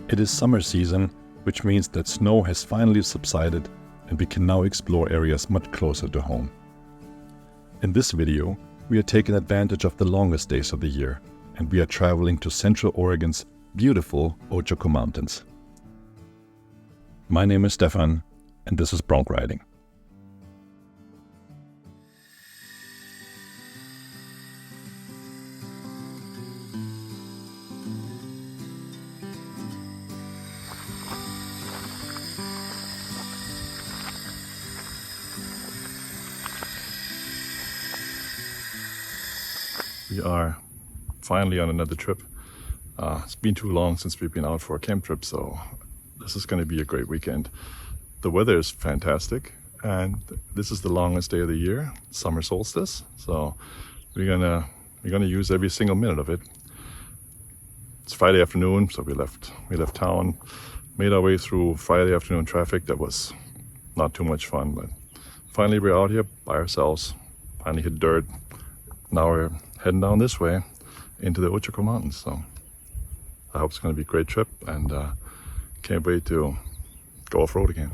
It is summer season, which means that snow has finally subsided and we can now explore areas much closer to home. In this video, we are taking advantage of the longest days of the year, and we are traveling to Central Oregon's beautiful Ochoco Mountains. My name is Stefan, and this is Bronc Riding. We are finally on another trip. It's been too long since we've been out for a camp trip, so this is going to be a great weekend. The weather is fantastic, and this is the longest day of the year, summer solstice. So we're gonna use every single minute of it. It's Friday afternoon, so we left town, made our way through Friday afternoon traffic. That was not too much fun, but finally we're out here by ourselves. Finally hit dirt. Now we're heading down this way into the Ochoco Mountains. So I hope it's going to be a great trip, and can't wait to go off-road again.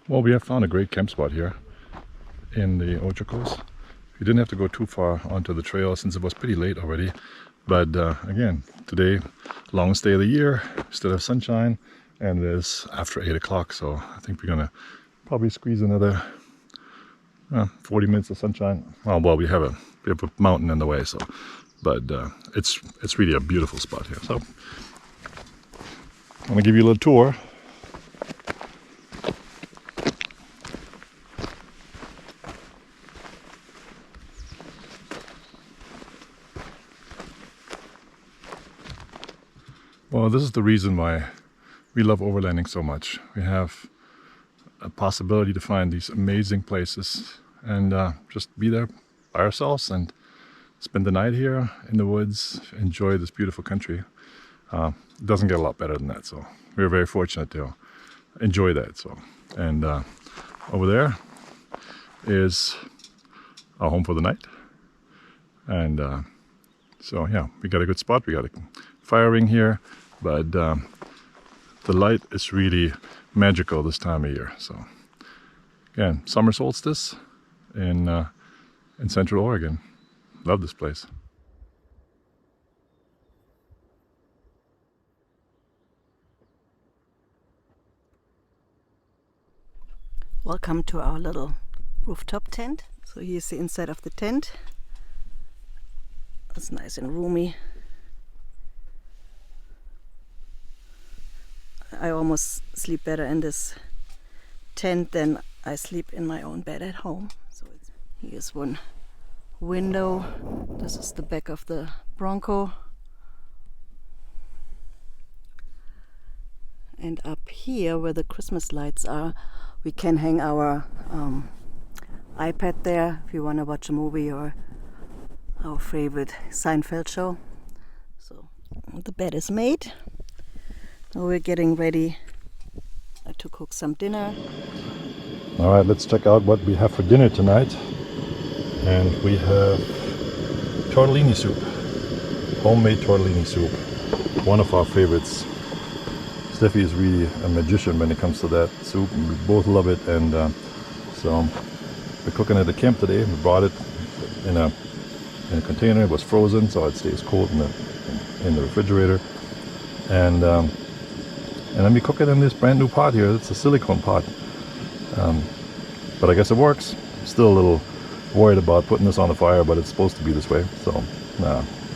Well, we have found a great camp spot here in the Ochocos. We didn't have to go too far onto the trail since it was pretty late already. But again, today, longest day of the year, still have sunshine, and it is after 8 o'clock. So I think we're gonna probably squeeze another 40 minutes of sunshine. Well, we have a mountain in the way, so but it's really a beautiful spot here. So I'm gonna give you a little tour. Well, this is the reason why we love overlanding so much. We have a possibility to find these amazing places and just be there by ourselves and spend the night here in the woods, enjoy this beautiful country. It doesn't get a lot better than that, so we're very fortunate to enjoy that. So, and over there is our home for the night. And so yeah, we got a good spot. We got a fire ring here. But the light is really magical this time of year. So again, summer solstice in Central Oregon. Love this place. Welcome to our little rooftop tent. So here's the inside of the tent. It's nice and roomy. I almost sleep better in this tent than I sleep in my own bed at home. So here's one window. This is the back of the Bronco. And up here where the Christmas lights are, we can hang our iPad there if you want to watch a movie or our favorite Seinfeld show. So the bed is made. Now we're getting ready to cook some dinner. All right, let's check out what we have for dinner tonight. And we have tortellini soup, homemade tortellini soup, one of our favorites. Steffi is really a magician when it comes to that soup, and we both love it. And so we're cooking at the camp today. We brought it in a container. It was frozen, so it stays cold in the refrigerator. And then we cook it in this brand new pot here. It's a silicone pot. But I guess it works. Still a little worried about putting this on the fire, but it's supposed to be this way. So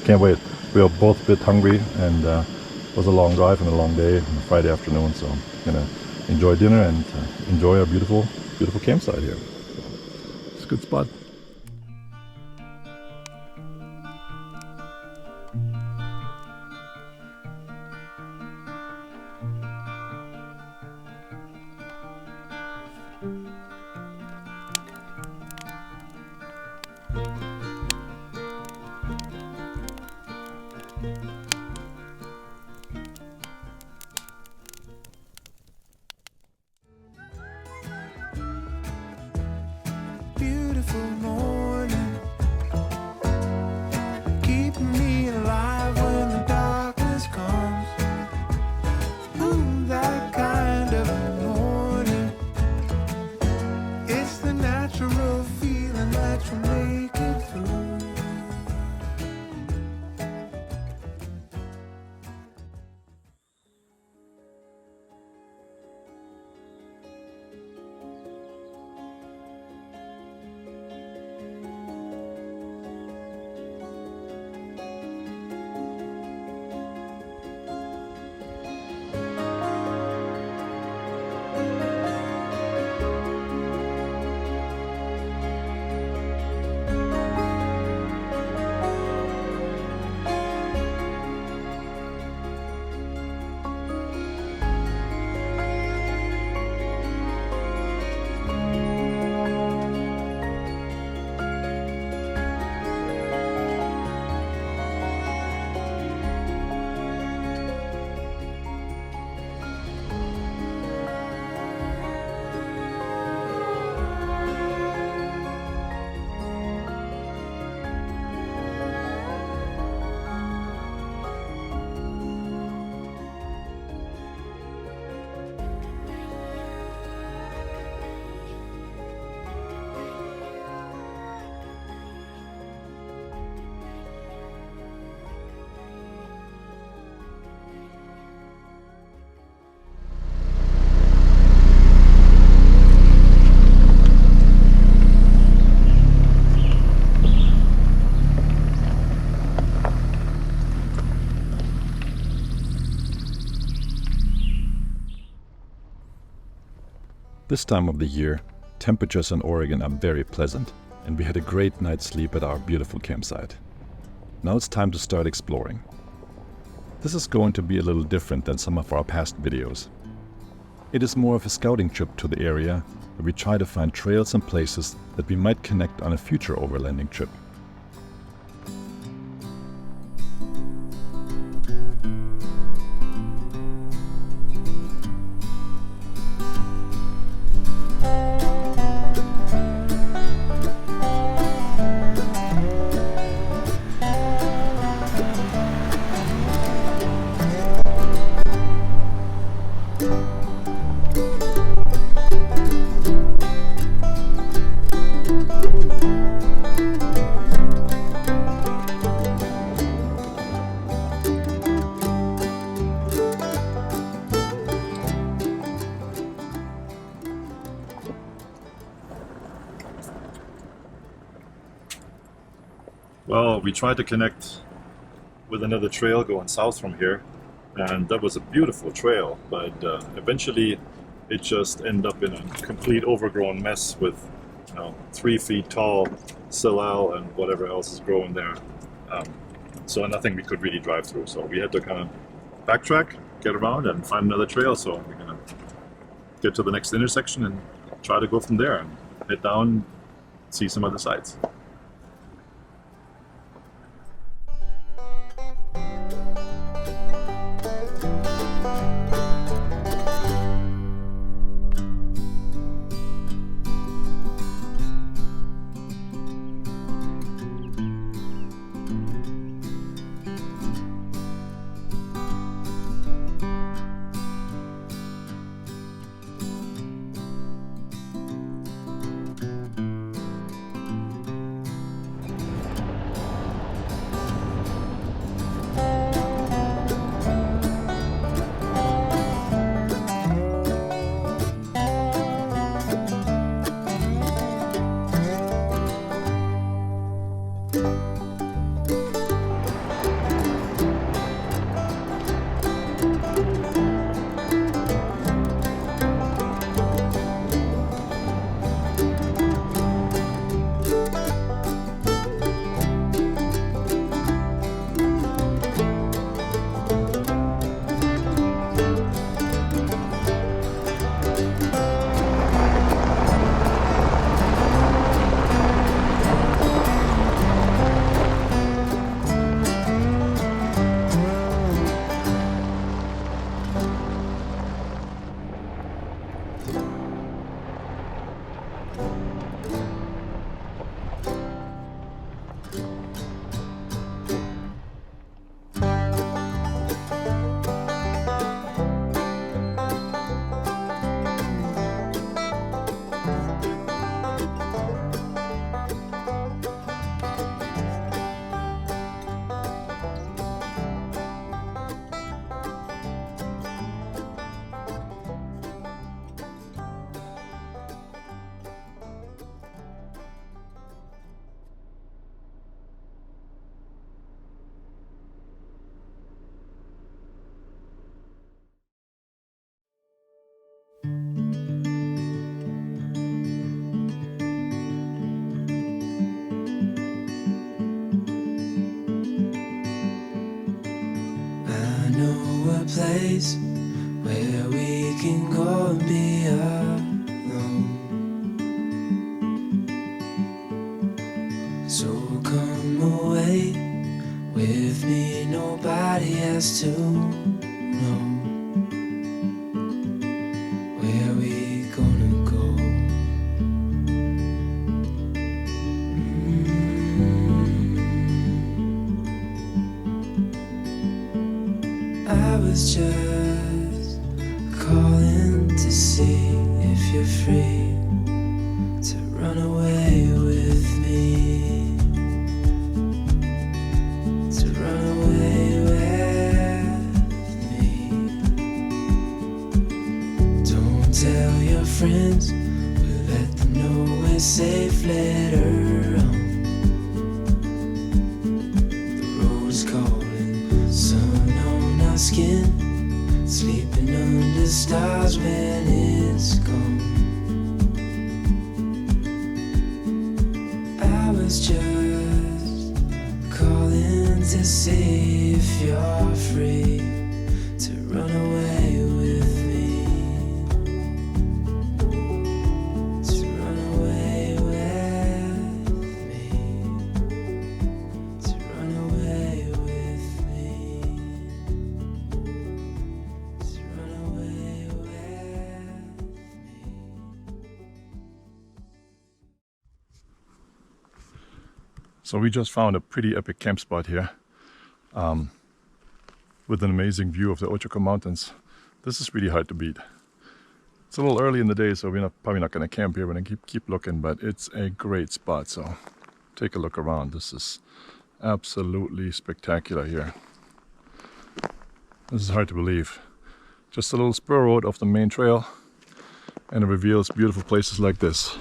can't wait. We are both a bit hungry, and it was a long drive and a long day on a Friday afternoon. So I'm gonna enjoy dinner and enjoy our beautiful, beautiful campsite here. It's a good spot. Beautiful morning, keep me alive when the darkness comes. Ooh, that kind of morning, it's the natural feeling that you make it through. This time of the year, temperatures in Oregon are very pleasant, and we had a great night's sleep at our beautiful campsite. Now it's time to start exploring. This is going to be a little different than some of our past videos. It is more of a scouting trip to the area, where we try to find trails and places that we might connect on a future overlanding trip. Well, we tried to connect with another trail going south from here, and that was a beautiful trail, but eventually it just ended up in a complete overgrown mess with 3 feet tall salal and whatever else is growing there. So nothing we could really drive through, so we had to kind of backtrack, get around and find another trail. So we're gonna get to the next intersection and try to go from there and head down, see some other sites. I know a place where we can go and be alone. So come away with me, nobody has to know where we gonna go. I was just calling to see if you're free to run away with me, to run away with me. Don't tell your friends, we'll let them know we're safe later on. The road's calling, sun on our skin, sleeping under stars when it's gone. I was just calling to see if you're free to run away with me, to run away with me, to run away with me, to run away with me. So we just found a pretty epic camp spot here with an amazing view of the Ochoco Mountains. This is really hard to beat. It's a little early in the day, so we're probably not going to camp here. We're going to keep looking, but it's a great spot. So take a look around. This is absolutely spectacular here. This is hard to believe. Just a little spur road off the main trail, and it reveals beautiful places like this.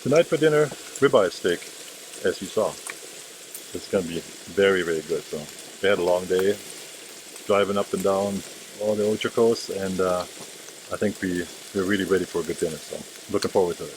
Tonight for dinner, ribeye steak, as you saw. It's going to be very, very good. So we had a long day driving up and down all the Ochocos, and I think we're really ready for a good dinner. So looking forward to it.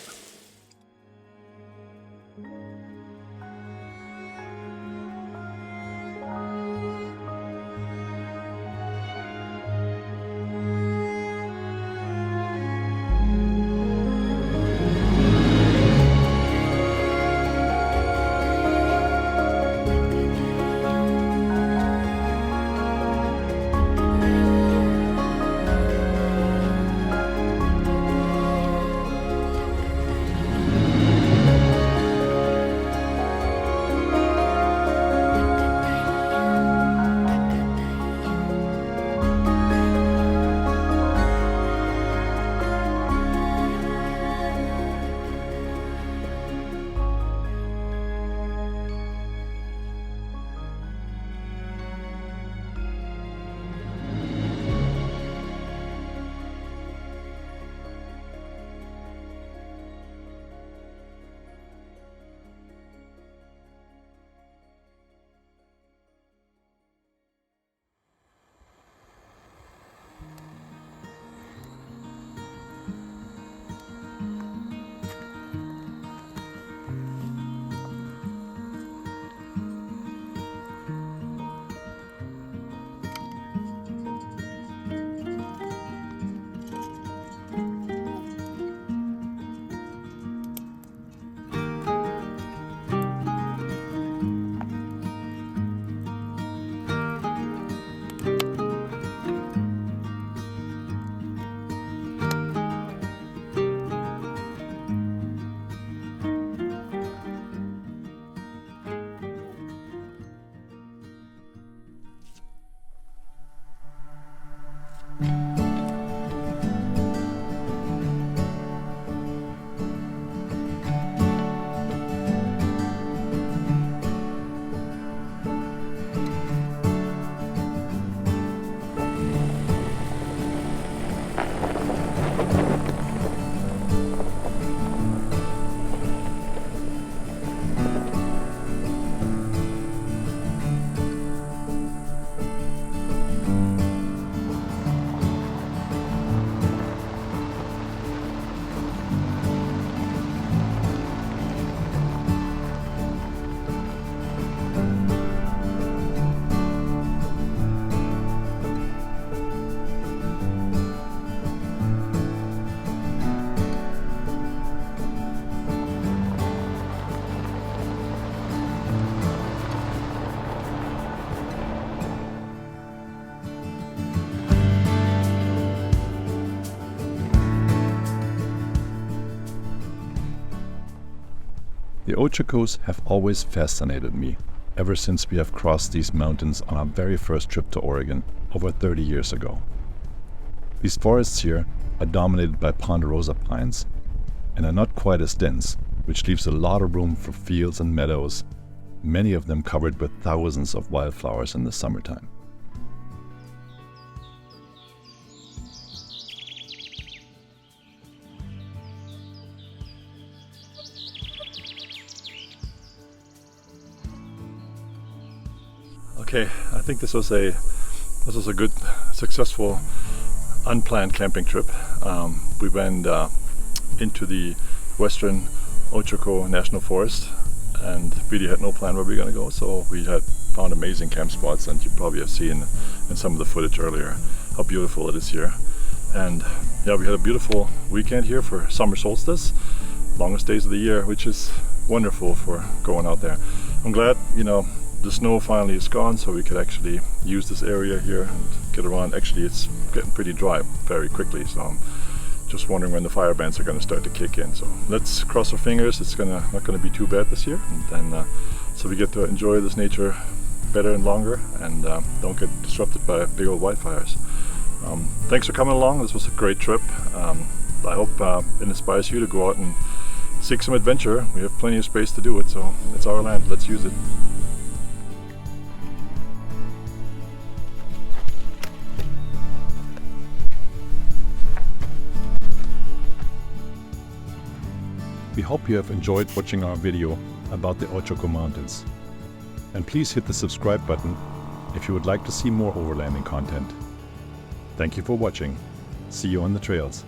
The Ochocos have always fascinated me, ever since we have crossed these mountains on our very first trip to Oregon over 30 years ago. These forests here are dominated by ponderosa pines and are not quite as dense, which leaves a lot of room for fields and meadows, many of them covered with thousands of wildflowers in the summertime. Okay, I think this was a good, successful, unplanned camping trip. We went into the western Ochoco National Forest and really had no plan where we were going to go, so we had found amazing camp spots, and you probably have seen in some of the footage earlier how beautiful it is here. And yeah, we had a beautiful weekend here for summer solstice, longest days of the year, which is wonderful for going out there. I'm glad, the snow finally is gone, so we could actually use this area here and get around. Actually, it's getting pretty dry very quickly, so I'm just wondering when the fire bans are going to start to kick in. So let's cross our fingers. It's not going to be too bad this year, and then so we get to enjoy this nature better and longer, and don't get disrupted by big old wildfires. Thanks for coming along. This was a great trip. I hope it inspires you to go out and seek some adventure. We have plenty of space to do it, so it's our land. Let's use it. We hope you have enjoyed watching our video about the Ochoco Mountains. And please hit the subscribe button if you would like to see more overlanding content. Thank you for watching. See you on the trails.